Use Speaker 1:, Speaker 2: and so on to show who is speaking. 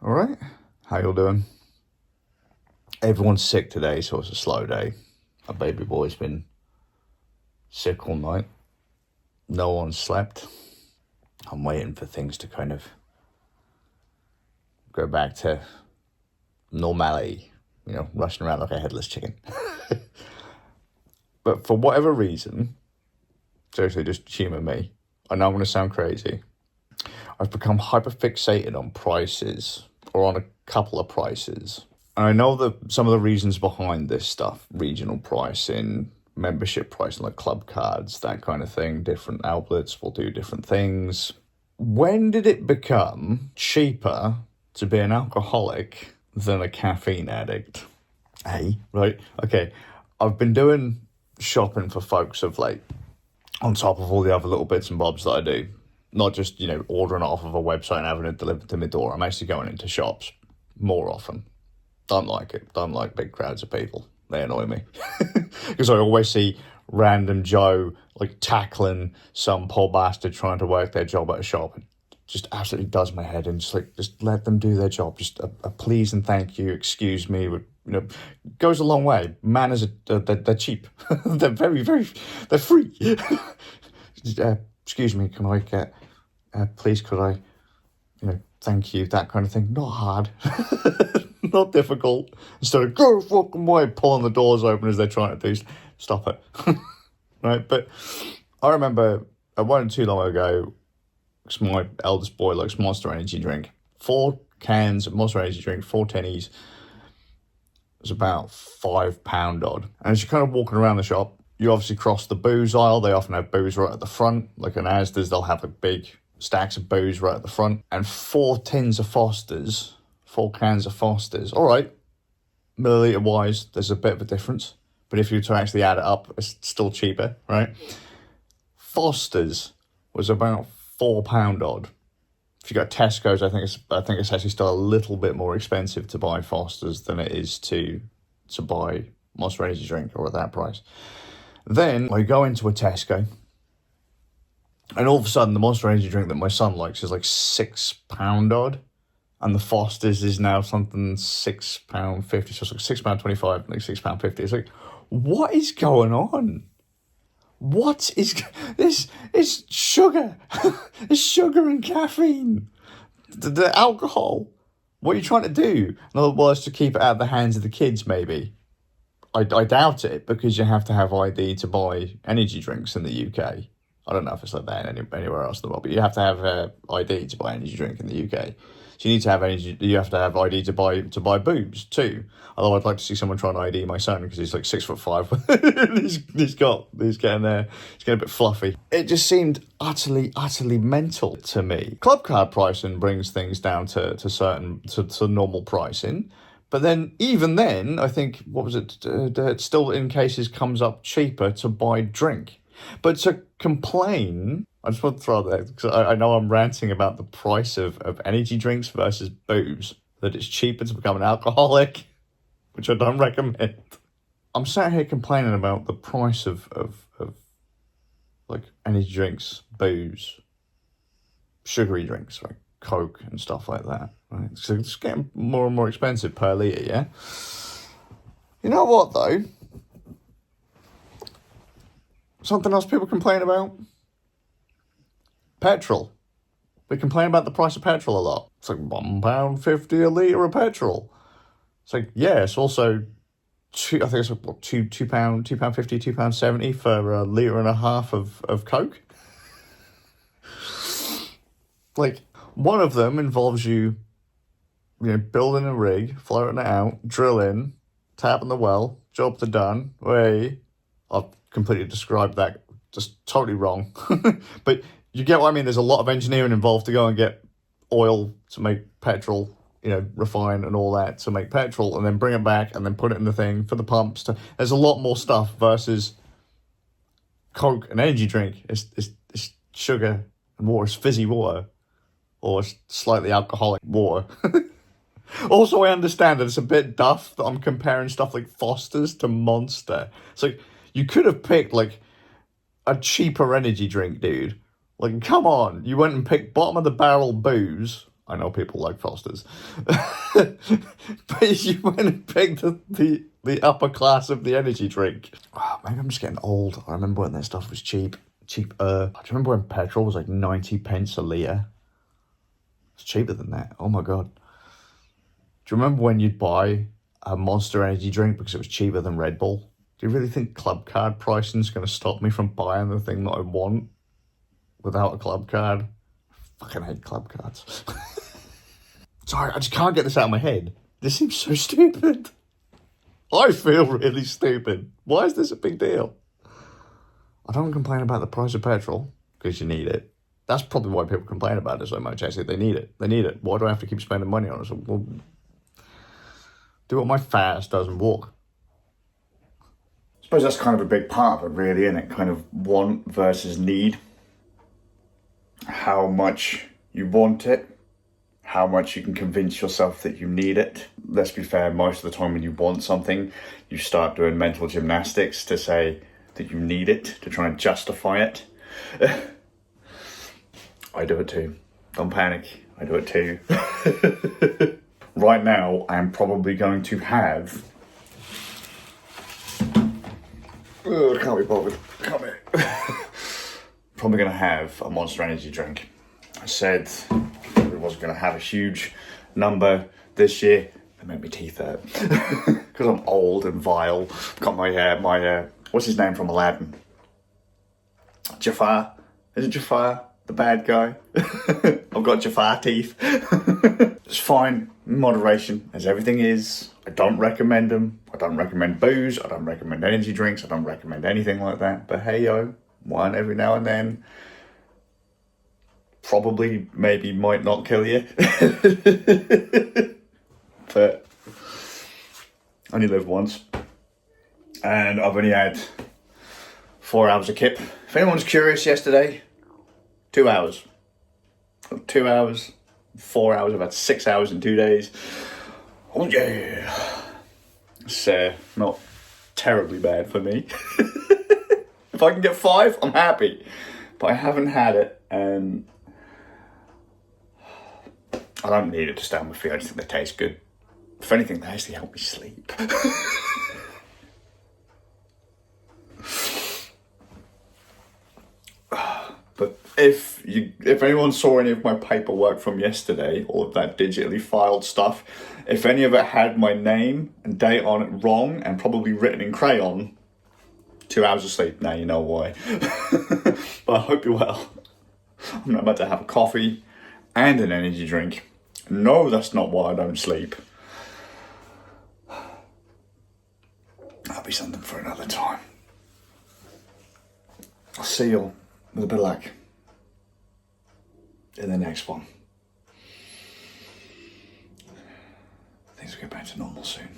Speaker 1: All right, how you all doing? Everyone's sick today, so it's a slow day. My baby boy's been sick all night. No one slept. I'm waiting for things to kind of go back to normality, rushing around like a headless chicken. But for whatever reason, seriously, just humour me. I know I'm going to sound crazy. I've become hyperfixated on prices, or on a couple of prices. And I know that some of the reasons behind this stuff, regional pricing, membership pricing, like club cards, that kind of thing, different outlets will do different things. When did it become cheaper to be an alcoholic than a caffeine addict? Right? Okay, I've been doing shopping for folks of late, on top of all the other little bits and bobs that I do. Not just, ordering it off of a website and having it delivered to my door. I'm actually going into shops more often. Don't like it. Don't like big crowds of people. They annoy me. Because I always see random Joe, tackling some poor bastard trying to work their job at a shop. It just absolutely does my head in. Just let them do their job. Just a please and thank you, excuse me, goes a long way. Manners, they're cheap. They're very, very, they're free. Excuse me, can I get, please could I, thank you, that kind of thing. Not hard. Not difficult. Instead of go fucking way, pulling the doors open as they're trying to do, stop it. Right, but I remember, it wasn't too long ago, because my eldest boy likes Monster Energy drink. 4 cans of Monster Energy drink, 4 tennies. It was about £5 odd. And as you're kind of walking around the shop, you obviously cross the booze aisle. They often have booze right at the front. Like in Asda's, they'll have big stacks of booze right at the front. And 4 tins of Foster's, 4 cans of Foster's. All right, milliliter-wise, there's a bit of a difference. But if you were to actually add it up, it's still cheaper, right? Foster's was about £4 odd. If you got Tesco's, I think it's actually still a little bit more expensive to buy Foster's than it is to buy Monster Energy drink, or at that price. Then I go into a Tesco, and all of a sudden the Monster Energy drink that my son likes is £6 odd, and the Foster's is now something £6.50, so it's £6.25, £6.50. It's what is going on? What is this? Is sugar. It's sugar and caffeine. The alcohol. What are you trying to do? In other words, to keep it out of the hands of the kids, maybe. I doubt it, because you have to have ID to buy energy drinks in the UK. I don't know if it's like that anywhere else in the world, but you have to have ID to buy energy drink in the UK. So you need to have energy. You have to have ID to buy boobs too. Although I'd like to see someone try and ID my son, because he's 6'5". he's getting there. He's getting a bit fluffy. It just seemed utterly mental to me. Club card pricing brings things down to normal pricing. But then, even then, I think, what was it, still in cases comes up cheaper to buy drink. But to complain, I just want to throw that, because I know I'm ranting about the price of energy drinks versus booze, that it's cheaper to become an alcoholic, which I don't recommend. I'm sat here complaining about the price of energy drinks, booze, sugary drinks, like Coke and stuff like that, right? So it's getting more and more expensive per litre, yeah? You know what, though? Something else people complain about? Petrol. We complain about the price of petrol a lot. It's £1.50 a litre of petrol. It's yeah, it's also £2, I think it's £2.50, £2.70 for a litre and a half of Coke. One of them involves you building a rig, floating it out, drilling, tapping the well, jobs are done. I've completely described that just totally wrong. But you get what I mean. There's a lot of engineering involved to go and get oil to make petrol, refine and all that to make petrol, and then bring it back and then put it in the thing for the pumps. There's a lot more stuff versus Coke and energy drink. It's sugar and water. It's fizzy water. Or slightly alcoholic water. Also, I understand that it's a bit duff that I'm comparing stuff like Foster's to Monster. So you could have picked a cheaper energy drink, dude. Come on. You went and picked bottom of the barrel booze I know people like Fosters. But you went and picked the upper class of the energy drink. Oh, maybe I'm just getting old. I remember when that stuff was cheap. Cheaper. Do you remember when petrol was like 90 pence a litre? It's cheaper than that. Oh my God. Do you remember when you'd buy a Monster energy drink because it was cheaper than Red Bull? Do you really think club card pricing is going to stop me from buying the thing that I want without a club card? I fucking hate club cards. Sorry, I just can't get this out of my head. This seems so stupid. I feel really stupid. Why is this a big deal? I don't complain about the price of petrol, because you need it. That's probably why people complain about it so much, actually. They need it. They need it. Why do I have to keep spending money on it? So, well, do what my fat ass does and walk. I suppose that's kind of a big part of it, really, isn't it? Kind of want versus need. How much you want it, how much you can convince yourself that you need it. Let's be fair, most of the time when you want something, you start doing mental gymnastics to say that you need it, to try and justify it. I do it too. Don't panic, I do it too. Right now, I'm probably going to have... Oh, I can't be bothered. Come here. Probably going to have a Monster energy drink. I said I wasn't going to have a huge number this year. They make me teeth hurt. Because I'm old and vile. I've got my what's his name from Aladdin? Jafar. Is it Jafar? The bad guy? I've got Jafar teeth. It's fine, in moderation, as everything is. I don't recommend them. I don't recommend booze. I don't recommend energy drinks. I don't recommend anything like that. But hey yo, one every now and then probably maybe might not kill you. But I only live once. And I've only had 4 hours of kip. If anyone's curious, yesterday, 2 hours. 2 hours, 4 hours, I've had 6 hours in 2 days. Oh yeah. It's not terribly bad for me. If I can get 5, I'm happy. But I haven't had it, and I don't need it to stay on my feet. I just think they taste good. If anything, they actually help me sleep. But if anyone saw any of my paperwork from yesterday, all of that digitally filed stuff, if any of it had my name and date on it wrong and probably written in crayon, 2 hours of sleep. Now you know why. But I hope you're well. I'm about to have a coffee and an energy drink. No, that's not why I don't sleep. That'll be something for another time. I'll see you with a bit of luck in the next one. Things will get back to normal soon.